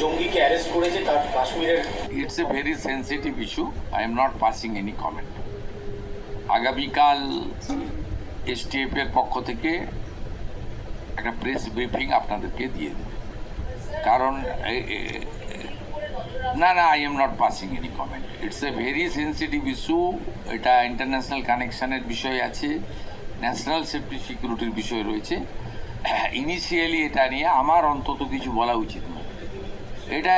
জঙ্গিকে arrest করেছে তার কাশ্মীরের। It's a very sensitive issue. I am not passing any comment. আগামীকাল এসটিএফ এর পক্ষ থেকে একটা প্রেস ব্রিফিং আপনাদেরকে দিয়ে দেবে, কারণ না I am not passing any comment. It's a very sensitive issue. এটা ইন্টারন্যাশনাল কানেকশনের বিষয় আছে, ন্যাশনাল সেফটি সিকিউরিটির বিষয় রয়েছে। ইনিশিয়ালি এটা নিয়ে আমার অন্তত কিছু বলা উচিত নয়। এটা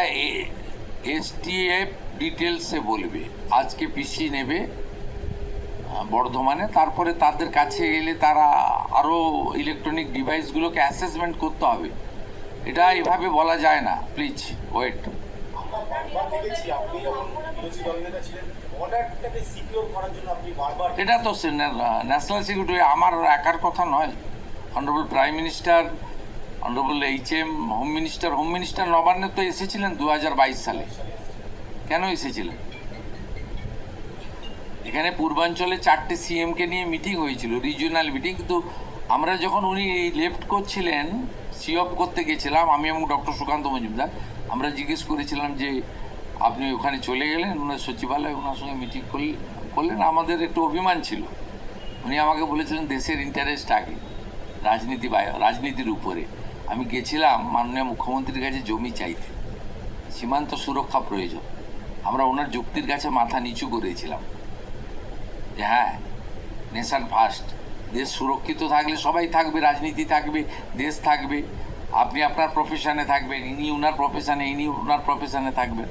এসটিএফ ডিটেলসে বলবে। আজকে পিসি নেবে বর্ধমানে, তারপরে তাদের কাছে গেলে তারা আরও ইলেকট্রনিক ডিভাইসগুলোকে অ্যাসেসমেন্ট করতে হবে। এটা এভাবে বলা যায় না। Please wait. আমরা বারবার দেখেছি আপনি যখন বিরোধী দলনেতা ছিলেন বর্ডারটাকে সিকিউর করার জন্য আপনি বারবার। এটা তো ন্যাশনাল সিকিউরিটি আমার একার কথা নয়। Honourable prime minister, honourable HM, home minister নবান্নে তো এসেছিলেন 2022 সালে। কেন এসেছিলেন? এখানে পূর্বাঞ্চলে 4টে সিএমকে নিয়ে মিটিং হয়েছিল, রিজিওনাল মিটিং। কিন্তু আমরা যখন উনি লেফট করছিলেন, সিঅপ করতে গেছিলাম আমি এবং ডক্টর সুকান্ত মজুমদার, আমরা জিজ্ঞেস করেছিলাম যে আপনি ওখানে চলে গেলেন, ওনার সচিবালয়, ওনার সঙ্গে মিটিং করলেন। আমাদের একটু অভিমান ছিল। উনি আমাকে বলেছিলেন দেশের ইন্টারেস্ট আগে, রাজনীতির উপরে। আমি গেছিলাম মাননীয় মুখ্যমন্ত্রীর কাছে জমি চাইতে, সীমান্ত সুরক্ষা প্রয়োজন। আমরা ওনার যুক্তির কাছে মাথা নিচু করেছিলাম যে হ্যাঁ, নেশন ফার্স্ট, দেশ সুরক্ষিত থাকলে সবাই থাকবে, রাজনীতি থাকবে, দেশ থাকবে। আপনি আপনার প্রফেশনে থাকবেন, ইনি ওনার প্রফেশনে, ইনি ওনার প্রফেশনে থাকবেন।